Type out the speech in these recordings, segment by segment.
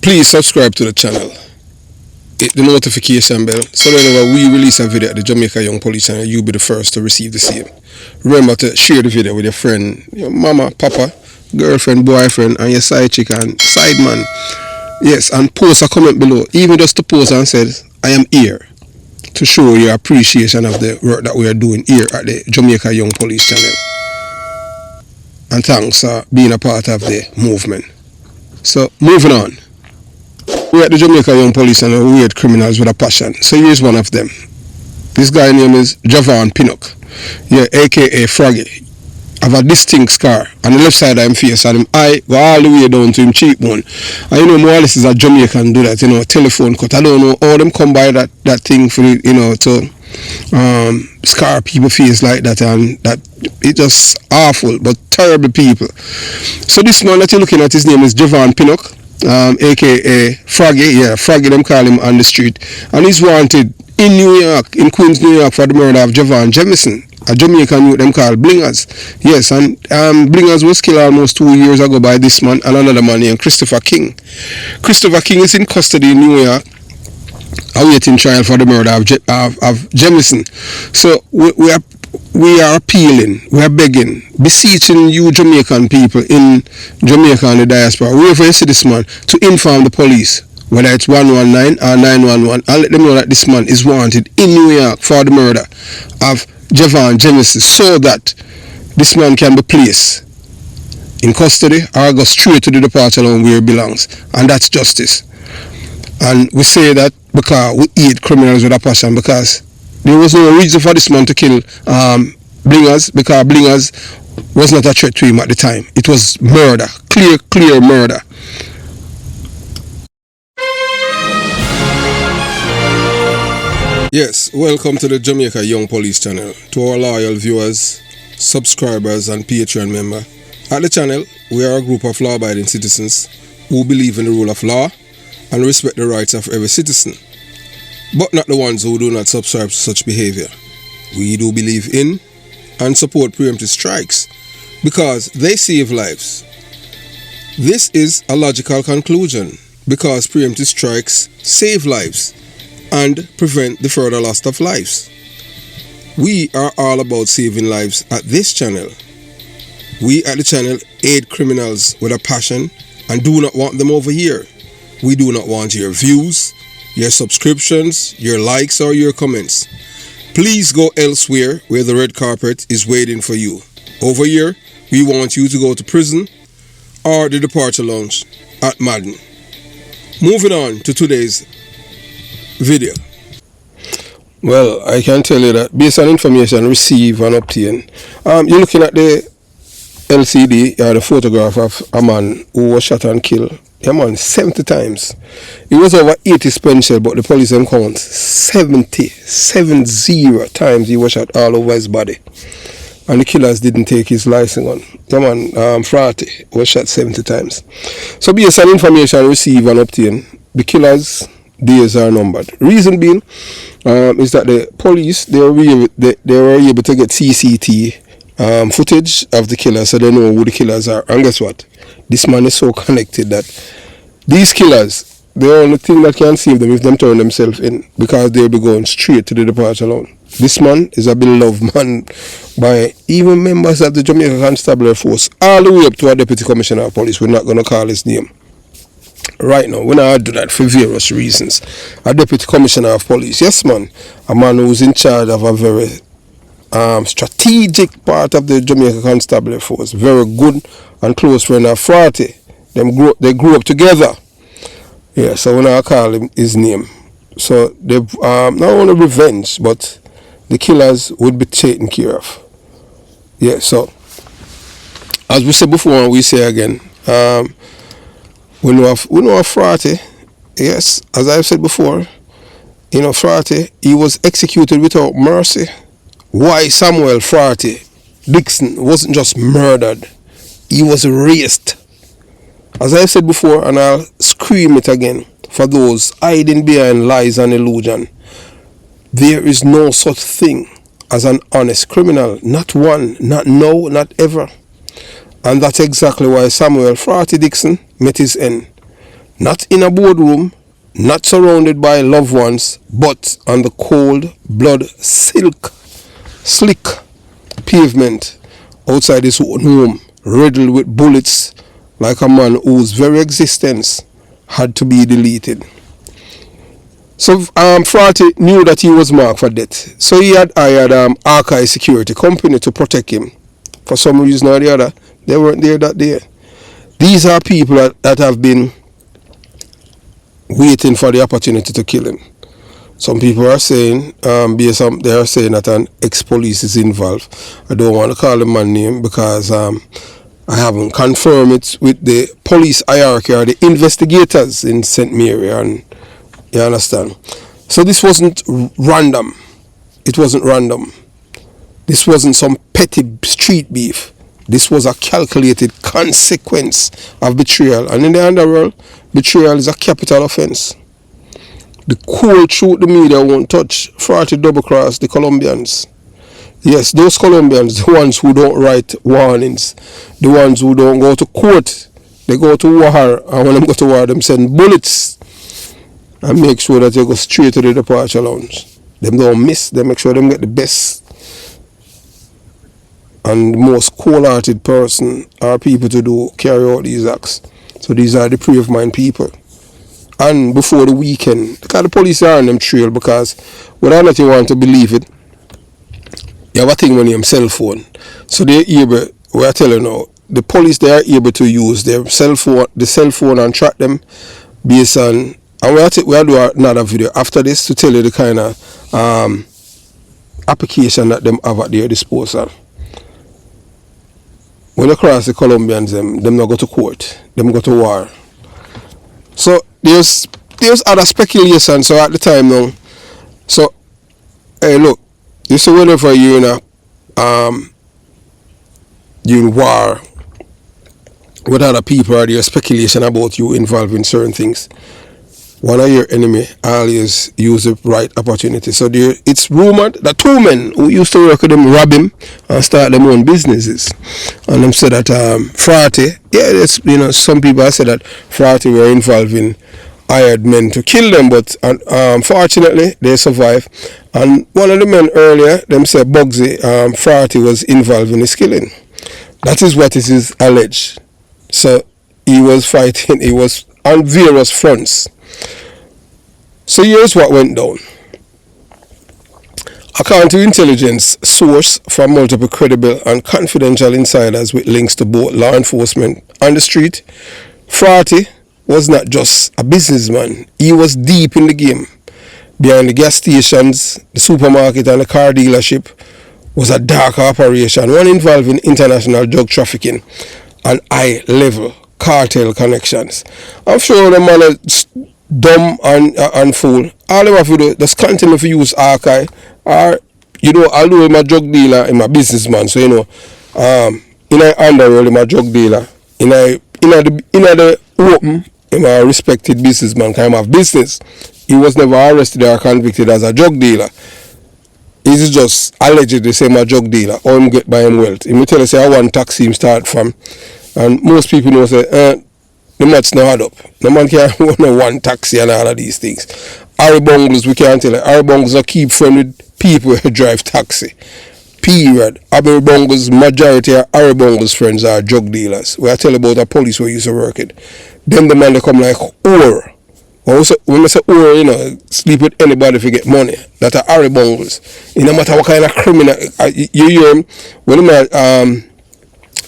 Please subscribe to the channel. Hit the notification bell so that whenever we release a video at the Jamaica Young Police channel, you'll be the first to receive the same. Remember to share the video with your friend, your mama, papa, girlfriend, boyfriend, and your side chick and side man. Yes, and post a comment below, even just to post and say, I am here to show your appreciation of the work that we are doing here at the Jamaica Young Police channel. And thanks for being a part of the movement. So, moving on. We at the Jamaica Young Police channel, we hate criminals with a passion. So here's one of them. This guy's name is Javon Pinnock. Yeah, aka Frawty. Have a distinct scar on the left side of his face, and him eye go all the way down to him cheekbone. And you know, more or less is a Jamaican do that, you know, telephone cut. I don't know how them come by that thing for, you know, to scar people face like that, and that it's just awful, but terrible people. So this man that you're looking at, his name is Javon Pinnock, aka Frawty. Yeah, Frawty them call him on the street, and he's wanted in New York, in Queens, New York, for the murder of Javon Jamison, a Jamaican youth them called Blingers. Yes, and Blingers was killed almost 2 years ago by this man and another man named Christopher King. Christopher King is in custody in New York, awaiting trial for the murder of Jamison. So we are appealing, we are begging, beseeching you Jamaican people in Jamaica and the diaspora, wherever you see this man, to inform the police, whether it's 119 or 911, and let them know that this man is wanted in New York for the murder of Javon Jamison, so that this man can be placed in custody or go straight to the departure home where he belongs. And that's justice. And we say that because we hate criminals with a passion, because there was no reason for this man to kill Blingers, because Blingers was not a threat to him at the time. It was murder, clear murder. Yes, welcome to the Jamaica Young Police channel. To our loyal viewers, subscribers and Patreon member. At the channel, we are a group of law-abiding citizens who believe in the rule of law and respect the rights of every citizen, but not the ones who do not subscribe to such behavior. We do believe in and support preemptive strikes because they save lives. This is a logical conclusion because preemptive strikes save lives and prevent the further loss of lives. We are all about saving lives at this channel. We at the channel aid criminals with a passion and do not want them over here. We do not want your views, your subscriptions, your likes or your comments. Please go elsewhere where the red carpet is waiting for you. Over here, we want you to go to prison or the departure lounge at Madden. Moving on to today's video. Well, I can tell you that based on information received and obtained, you're looking at the LCD, the photograph of a man who was shot and killed. A man 70 times. It was over 80 sequential, but the police them count 70 times he was shot all over his body. And the killers didn't take his license on. The man, Frawty, was shot 70 times. So based on information received and obtained, the killers' days are numbered. Reason being is that the police they were able to get CCTV footage of the killers, so they know who the killers are. And guess what? This man is so connected that these killers, the only thing that can save them is them turn themselves in, because they'll be going straight to the departure line. This man is a beloved man by even members of the Jamaica Constabulary Force, all the way up to a Deputy Commissioner of Police. We're not going to call his name right now. We're not do that for various reasons. A Deputy Commissioner of Police, yes man, a man who's in charge of a very strategic part of the Jamaica Constabulary Force, very good and close friend of Frawty. They grew up together. Yeah, so when I call him his name. So they've not only revenge, but the killers would be taken care of. Yeah, so as we said before and we say again, we know of Frawty. Yes, as I've said before, you know, Frawty, he was executed without mercy. Why Samuel Frawty Dixon wasn't just murdered, he was erased. As I've said before, and I'll scream it again, for those hiding behind lies and illusion, there is no such thing as an honest criminal. Not one, not now, not ever. And that's exactly why Samuel Frawty Dixon met his end. Not in a boardroom, not surrounded by loved ones, but on the cold, slick pavement outside his own home, riddled with bullets, like a man whose very existence had to be deleted. So Frawty knew that he was marked for death. So he had hired Archive Security Company to protect him. For some reason or the other, they weren't there that day. These are people that have been waiting for the opportunity to kill him. Some people are saying, they are saying that an ex-police is involved. I don't want to call the man name because I haven't confirmed it with the police hierarchy or the investigators in St. Mary, and you understand. So this wasn't random. It wasn't random. This wasn't some petty street beef. This was a calculated consequence of betrayal. And in the underworld, betrayal is a capital offense. The cold truth the media won't touch. Frawty double-crossed the Colombians. Yes, those Colombians, the ones who don't write warnings, the ones who don't go to court, they go to war, and when they go to war, them send bullets and make sure that they go straight to the departure lounge. Them don't miss, they make sure them get the best and the most cold-hearted person or people to carry out these acts. So these are the brave mind people. And before the weekend, because the police are on them trail, because whether or not you want to believe it, you have a thing on your cell phone. So they're able, we are telling you now, the police, they are able to use their cell phone and track them based on, and we'll do another video after this to tell you the kind of application that them have at their disposal. When you cross the Colombians, them not go to court, them go to war. So there's other speculation. So at the time now, so hey look, you see whenever you're in war with other people, or there's speculation about you involved in certain things, one of your enemy always use the right opportunity. So it's rumored that two men who used to work with him rob him and start their own businesses. And them said that Frawty, some people have said that Frawty were involved in hired men to kill them, but unfortunately they survived. And one of the men earlier, them said Bugsy, Frawty was involved in his killing. That is what it is alleged. So he was fighting, he was on various fronts. So here's what went down. According to intelligence source from multiple credible and confidential insiders with links to both law enforcement and the street, Frawty was not just a businessman. He was deep in the game. Behind the gas stations, the supermarket and the car dealership was a dark operation, one involving international drug trafficking and high-level cartel connections. I'm sure the man is dumb and fool. All they have to do is continue to use archive, or although I'm a drug dealer, I'm a businessman, so in the underworld I'm a drug dealer. In the open, I'm a respected businessman, kind of business. He was never arrested or convicted as a drug dealer. He's just allegedly say I'm a drug dealer or him get by him wealth. He may tell us say I want taxi him start from, and most people know say the maths not add up. No man can't own one taxi and all of these things. Harry Bungles, we can't tell you. Harry Bungles are keep friend with people who drive taxi. Period. Harry Bungles, majority of Harry Bungles friends are drug dealers. We are telling about a police who used to work it. Then the man they come like or. Also, when I say or, sleep with anybody if you get money. That are Harry Bungles. No matter what kind of criminal you hear him, when him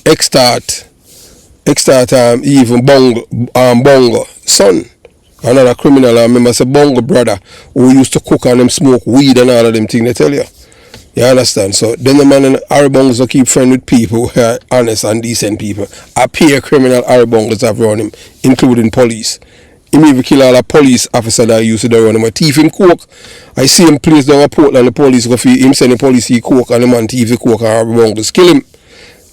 extort even Bongo son, another criminal. I remember say Bongo brother who used to cook and them smoke weed and all of them things they tell you. You understand? So then the man in Harry Bungles will keep friend with people who are honest and decent people. A peer criminal Harry Bungles have run him, including police. He may even kill all a police officer that used to run him. A thief him coke. I see him place down a Portland, the police go for him send the police he coke and the man thief the coke and Harry Bungles kill him.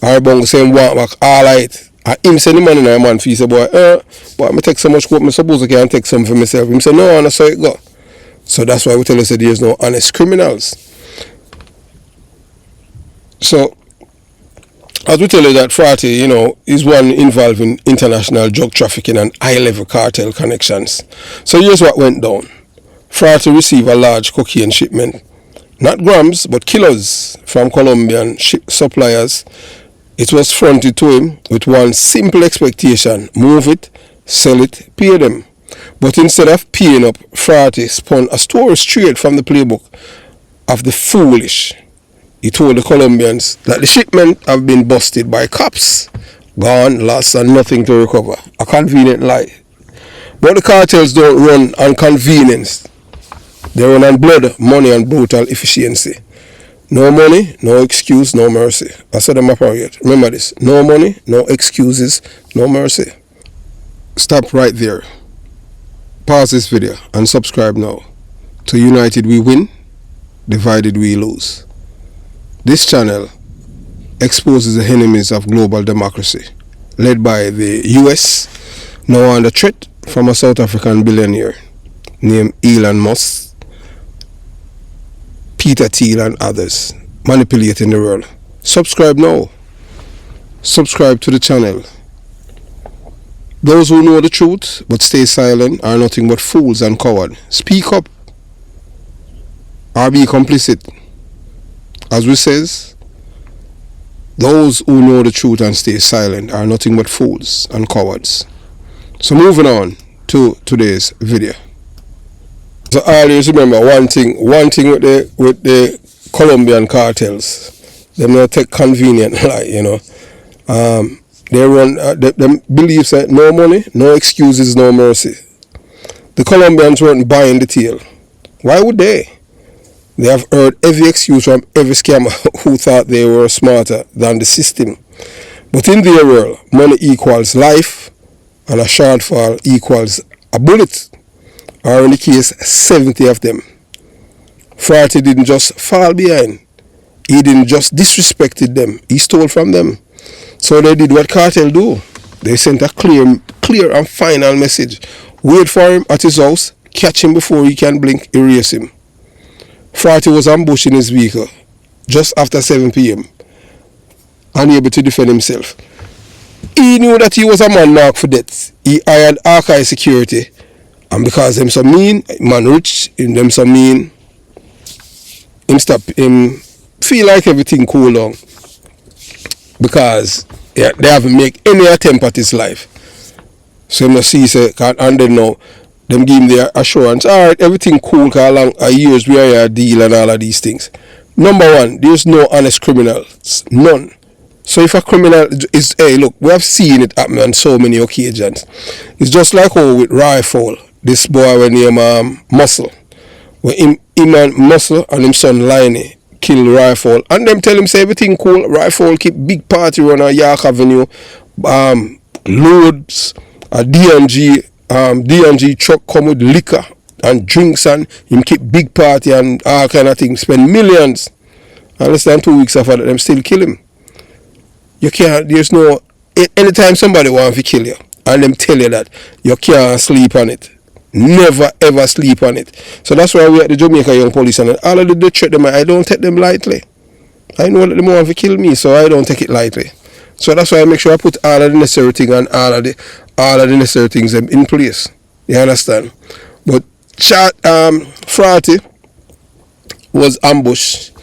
Harry Bungles say him want back all right. And him send the man in a man fee say boy, but I take so much coke, I suppose I can't take some for myself. Him say no, and that's how it go. So that's why we tell us that there's no honest criminals. So As we tell you that Frawty, is one involved in international drug trafficking and high-level cartel connections. So here's what went down. Frawty received a large cocaine shipment, not grams, but kilos from Colombian suppliers. It was fronted to him with one simple expectation: move it, sell it, pay them. But instead of paying up, Frawty spun a story straight from the playbook of the foolish. He told the Colombians that the shipment have been busted by cops, gone, lost, and nothing to recover. A convenient lie. But the cartels don't run on convenience. They run on blood, money, and brutal efficiency. No money, no excuse, no mercy. I said them appropriate. Remember this. No money, no excuses, no mercy. Stop right there. Pause this video and subscribe now to United We Win, Divided We Lose. This channel exposes the enemies of global democracy, led by the US, now under threat from a South African billionaire named Elon Musk, Peter Thiel and others, manipulating the world. Subscribe now. Subscribe to the channel. Those who know the truth but stay silent are nothing but fools and cowards. Speak up or be complicit. As we says, those who know the truth and stay silent are nothing but fools and cowards. So moving on to today's video. So always remember one thing with the Colombian cartels, them not take convenient lie, they run them believe that no money, no excuses, no mercy. The Colombians weren't buying the tale. Why would they? They have heard every excuse from every scammer who thought they were smarter than the system. But in their world, money equals life and a shortfall equals a bullet, or in the case, 70 of them. Frawty didn't just fall behind. He didn't just disrespected them. He stole from them. So they did what Cartel do. They sent a clear and final message. Wait for him at his house, catch him before he can blink, erase him. Frawty was ambushed in his vehicle just after 7 p.m. unable to defend himself. He knew that he was a man marked for death. He hired archive security, and because them so mean, man rich, them so mean, him feel like everything cool down because they haven't make any attempt at his life. So him see say, and then now them give him their assurance, alright, everything cool, because along years we are a deal and all of these things. Number one, there's no honest criminals. None. So if a criminal is, hey, look, we have seen it happen on so many occasions. It's just like with Rifle, this boy when named Muscle. When him and Muscle and his son Liney kill Rifle, and them tell him say everything cool. Rifle keep big party run on York Avenue, loads, a D&G truck come with liquor and drinks, and him keep big party and all kind of things, spend millions. And less than 2 weeks after that, them still kill him. You can't, there's no, anytime somebody wants to kill you and them tell you that, you can't sleep on it. Never ever sleep on it. So that's why we at the Jamaica Young Police, and all of the threat them, I don't take them lightly. I know that they want to kill me, so I don't take it lightly. So that's why I make sure I put all of the necessary things and all of the necessary things in place. You understand? But Frawty was ambushed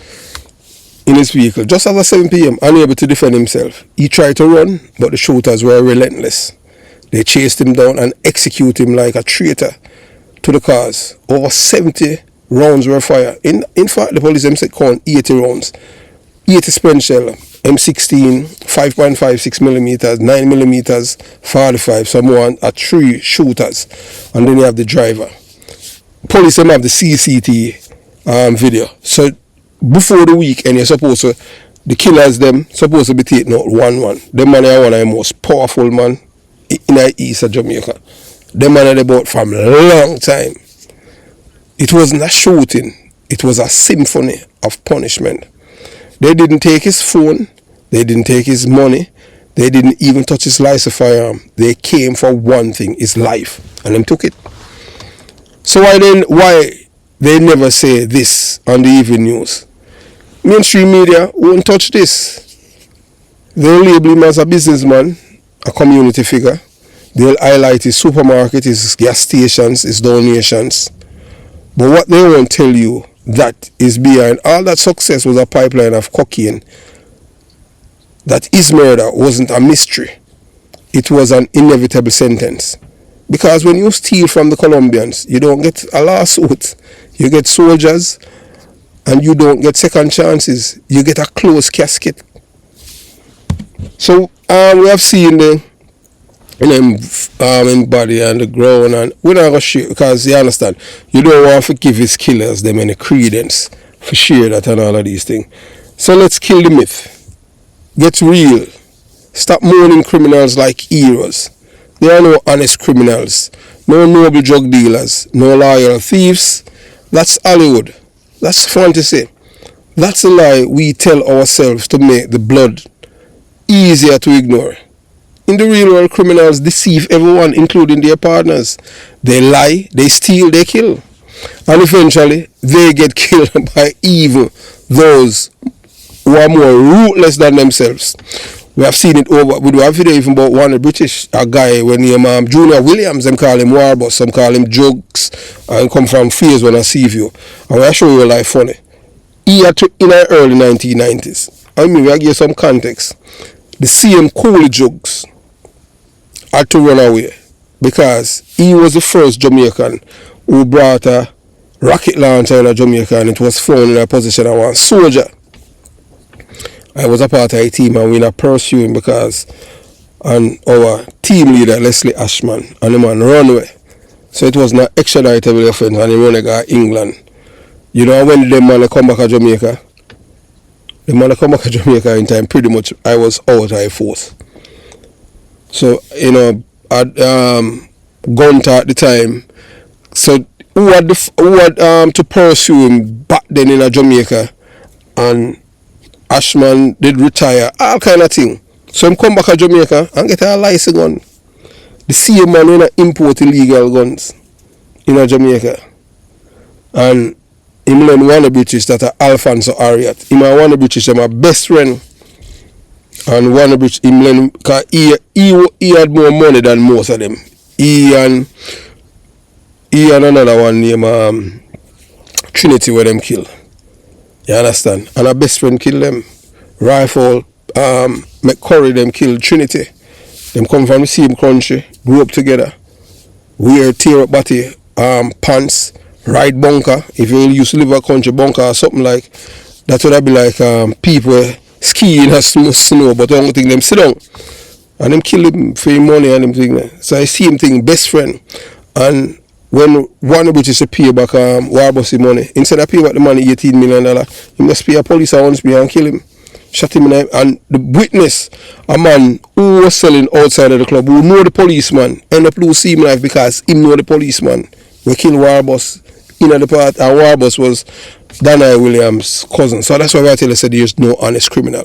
in his vehicle just after 7 p.m. unable to defend himself. He tried to run, but the shooters were relentless. They chased him down and executed him like a traitor to the cause. Over 70 rounds were fired. In fact, the police them said count 80 rounds. 80 spent shell, M16, 5.56 millimeters, 9 millimeters, 45. Someone are 3 shooters, and then you have the driver. Police them have the CCTV video. So before the weekend, you're supposed to, the killers them supposed to be taking out 1-1. Them man are one of the most powerful man in the east of Jamaica. Them man are about from a long time. It wasn't a shooting, it was a symphony of punishment. They didn't take his phone, they didn't take his money, they didn't even touch his license firearm. They came for one thing, his life, and them took it. So why they never say this on the evening news? Mainstream media won't touch this. They'll label him as a businessman, a community figure. They'll highlight his supermarket, his gas stations, his donations. But what they won't tell you that is behind all that success was a pipeline of cocaine. That his murder wasn't a mystery. It was an inevitable sentence. Because when you steal from the Colombians, you don't get a lawsuit. You get soldiers and you don't get second chances. You get a closed casket. So we have seen the in body and the ground, and we're not going to share because you understand, you don't want to give his killers them any credence for share that and all of these things. So let's kill the myth. Get real. Stop mourning criminals like heroes. There are no honest criminals, no noble drug dealers, no loyal thieves. That's Hollywood. That's fantasy. That's a lie we tell ourselves to make the blood easier to ignore. In the real world, criminals deceive everyone, including their partners. They lie, they steal, they kill. And eventually, they get killed by even those who are more ruthless than themselves. We have seen it over. We do have video even about one British a guy when named Junior Williams. Them call him Warboss, some call him Jokes, and come from Phase One and Seaview. And we show you a life funny. He had in the early 1990s. I mean, we give you some context. The same cool Jokes had to run away because he was the first Jamaican who brought a rocket launcher in Jamaica, and it was found in a position of one soldier. I was a part of a team and we not pursue him because and our team leader Leslie Ashman and the man run away. So it was not extraditable offense and he run to England. You know when the man come back to Jamaica? The man come back to Jamaica in time, pretty much I was out of force. So, you know, at Gunter at the time, so who had to pursue him back then in Jamaica, and Ashman did retire, all kind of thing. So him come back to Jamaica and get a license gun. The same man when import illegal guns in Jamaica. And him learn one of British that are Alfonso Harriet. Him and one of British are my best friend. And one of British him learn because he had more money than most of them. He and another one named Trinity where them kill. You understand? And our best friend kill them. Rifle, McCurry them kill Trinity. Them come from the same country, grew up together. Wear tear up body, pants, ride bunker. If you used to live a country bunker or something like that, would be like people skiing in a snow, but I don't think them sit down. And them kill him for money and them thing. So I see him thing, best friend. And when one British pay back Warbossy money, instead of pay back the money $18 million, he must pay a police and and kill him. Shot him in the, and the witness, a man who was selling outside of the club, who know the policeman, end up losing his life because he know the policeman. We kill Warboss in the part, and Warboss was Daniel Williams' cousin. So that's why I tell you, said there's no honest criminal.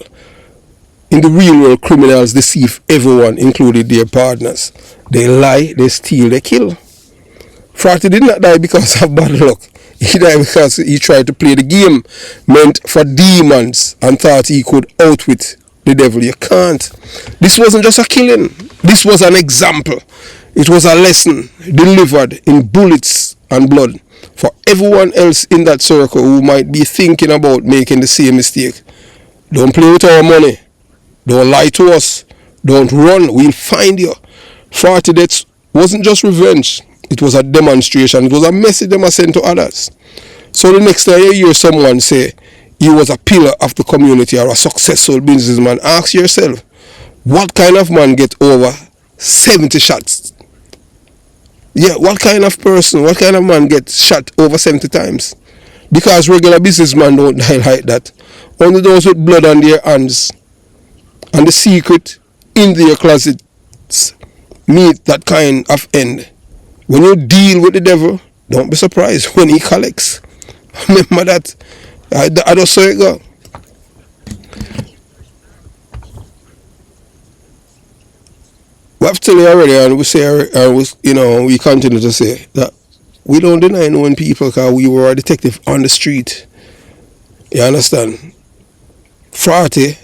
In the real world, criminals deceive everyone, including their partners. They lie, they steal, they kill. Frawty did not die because of bad luck. He died because he tried to play the game meant for demons and thought he could outwit the devil. You can't. This wasn't just a killing. This was an example. It was a lesson delivered in bullets and blood for everyone else in that circle who might be thinking about making the same mistake. Don't play with our money. Don't lie to us. Don't run. We'll find you. Frawty death wasn't just revenge. It was a demonstration. It was a message they must send to others. So the next time you hear someone say he was a pillar of the community or a successful businessman, ask yourself, what kind of man get over 70 shots? Yeah, what kind of person, what kind of man gets shot over 70 times? Because regular businessmen don't die like that. Only those with blood on their hands and the secret in their closets meet that kind of end. When you deal with the devil, don't be surprised when he collects. Remember that. I just saw it go. We have to tell you already, and we say, we continue to say that we don't deny knowing people because we were a detective on the street. You understand? Frawty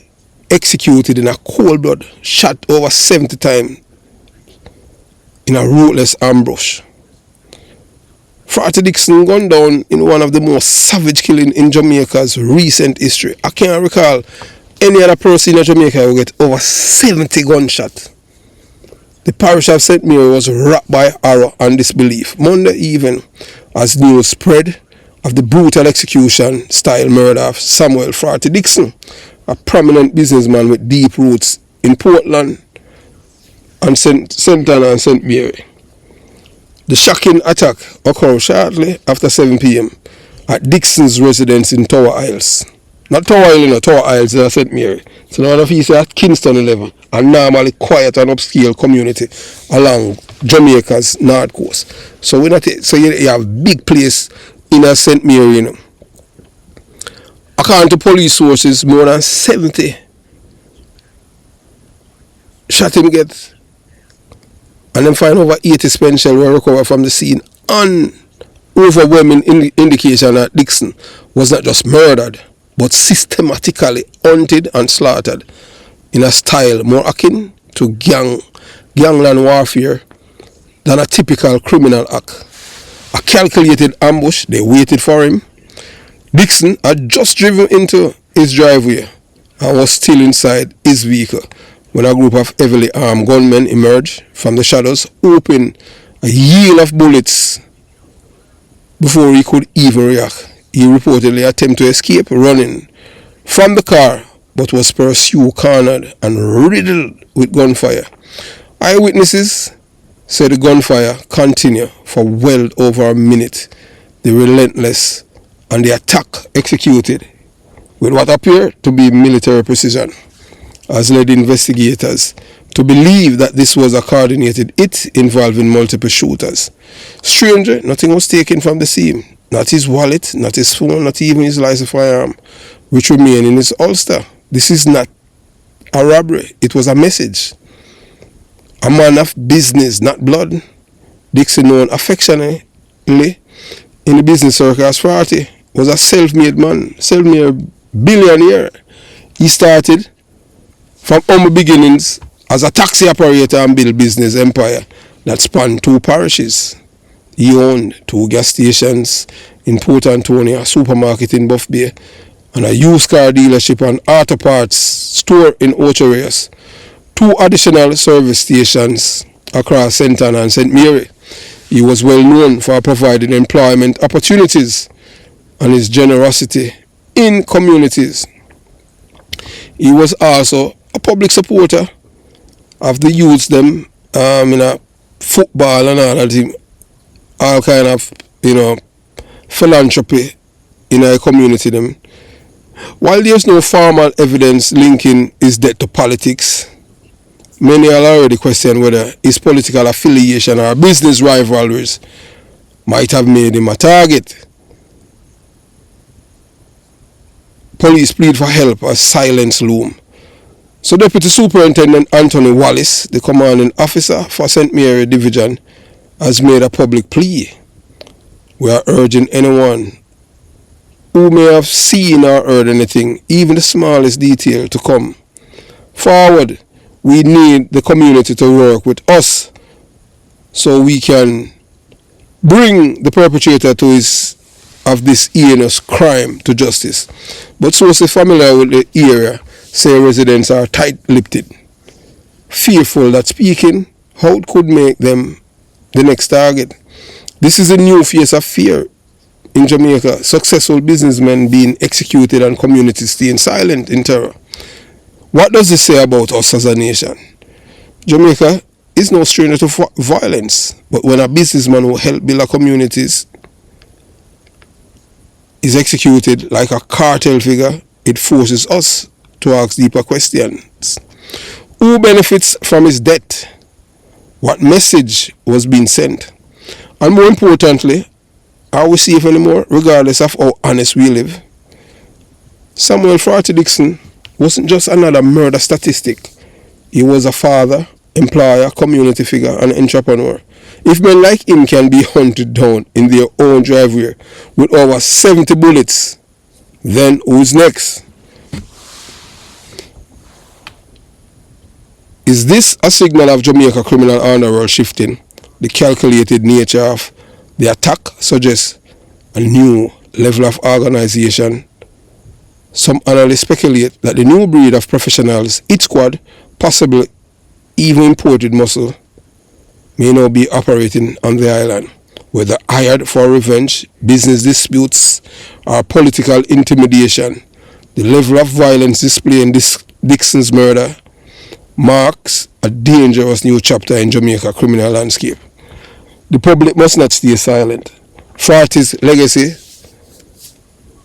executed in a cold blood, shot over 70 times in a ruthless ambush. Frawty Dixon gunned down in one of the most savage killings in Jamaica's recent history. I can't recall any other person in Jamaica who get over 70 gunshots. The parish of St. Mary was rocked by horror and disbelief Monday evening as news spread of the brutal execution-style murder of Samuel Frawty Dixon, a prominent businessman with deep roots in Portland and St. Anna and St. Mary. The shocking attack occurred shortly after 7 p.m. at Dixon's residence in Tower Isles. Not Tower Isles, Tower Isles in St. Mary. So one of these at Kingston 11, a normally quiet and upscale community along Jamaica's north coast. So you have big place in a St. Mary, you know. According to police sources, more than 70 shot him get. And then find over 80 spent shell were recovered from the scene. And overwhelming indication that Dixon was not just murdered, but systematically hunted and slaughtered in a style more akin to gangland warfare than a typical criminal act. A calculated ambush, they waited for him. Dixon had just driven into his driveway and was still inside his vehicle when a group of heavily armed gunmen emerged from the shadows, opened a hail of bullets before he could even react. He reportedly attempted to escape running from the car, but was pursued, cornered, and riddled with gunfire. Eyewitnesses said the gunfire continued for well over a minute. The relentless and the attack executed with what appeared to be military precision has led investigators to believe that this was a coordinated hit involving multiple shooters. Strangely, nothing was taken from the scene. Not his wallet, not his phone, not even his license firearm, which remained in his holster. This is not a robbery. It was a message. A man of business, not blood. Dixon, known affectionately in the business circle as Frawty, was a self-made man, self-made billionaire. He started from humble beginnings as a taxi operator and built business empire that spanned 2 parishes. He owned 2 gas stations in Port Antonio, a supermarket in Buff Bay, and a used car dealership and auto parts store in Ocho Rios. 2 additional service stations across St. Anna and St. Mary. He was well known for providing employment opportunities and his generosity in communities. He was also a public supporter of the youths them in a football and all kind of philanthropy in our community them. While there's no formal evidence linking his death to politics, many are already questioning whether his political affiliation or business rivalries might have made him a target. Police plead for help as silence loom. So Deputy Superintendent Anthony Wallace, the commanding officer for St. Mary Division, has made a public plea. We are urging anyone who may have seen or heard anything, even the smallest detail, to come forward. We need the community to work with us so we can bring the perpetrator of this heinous crime to justice. But sources familiar with the area say residents are tight-lipped, fearful that speaking out could make them the next target. This is a new face of fear in Jamaica. Successful businessmen being executed and communities staying silent in terror. What does this say about us as a nation? Jamaica is no stranger to violence, but when a businessman who helped build a communities is executed like a cartel figure, it forces us to ask deeper questions. Who benefits from his death? What message was being sent? And more importantly, are we safe anymore, regardless of how honest we live? Samuel Frawty Dixon wasn't just another murder statistic. He was a father, employer, community figure, and entrepreneur. If men like him can be hunted down in their own driveway with over 70 bullets, then who's next? Is this a signal of Jamaica criminal underworld shifting? The calculated nature of the attack suggests a new level of organization. Some analysts speculate that the new breed of professionals, hit squad, possibly even imported muscle, may now be operating on the island, whether hired for revenge, business disputes, or political intimidation. The level of violence displayed in this Dixon's murder marks a dangerous new chapter in Jamaica criminal landscape. The public must not stay silent. Frawty's legacy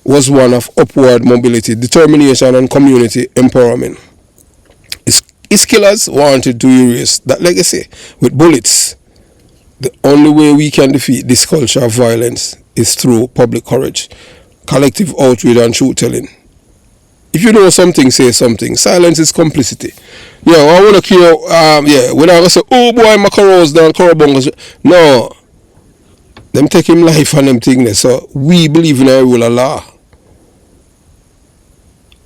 was one of upward mobility, determination, and community empowerment. His killers wanted to erase that legacy with bullets. The only way we can defeat this culture of violence is through public courage, collective outrage, and truth-telling. If you know something, say something. Silence is complicity. Yeah, I want to kill, when I say, oh boy, Macaro's down, Corobongos. No. Them take him life and them things. So we believe in a rule of law.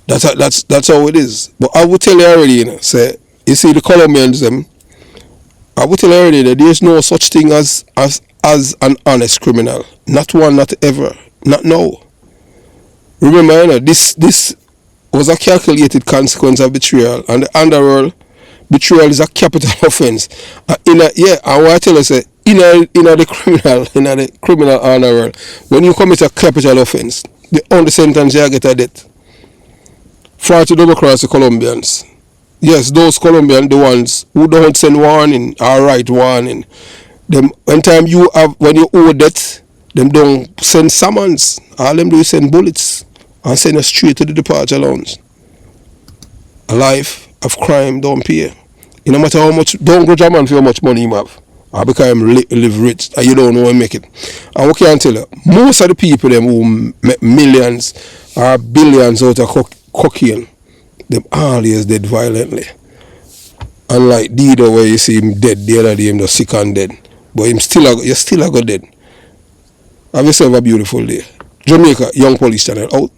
That's how it is. But I will tell you already, say, you see the Colombians, I will tell you already that there's no such thing as an honest criminal. Not one, not ever. Not now. Remember, this was a calculated consequence of betrayal, and the underworld, betrayal is a capital offense. I want to tell you, say, in the criminal underworld, when you commit a capital offense, the only sentence you get a death. Frawty double cross the Colombians. Yes, those Colombians, the ones who don't send warning or write warning. Them when you owe debt, them don't send summons. All them do is send bullets and send us straight to the departure lounge. A life of crime don't pay. No matter how much, don't grudge a man for how much money you have. Or because him live rich and you don't know him make it. And we can tell you, most of the people them who make millions or billions out of cocaine, them always dead violently. Unlike Dido where you see him dead, the other day him just sick and dead. But you still a go dead. Have yourself a beautiful day. Jamaica Young Police Channel out.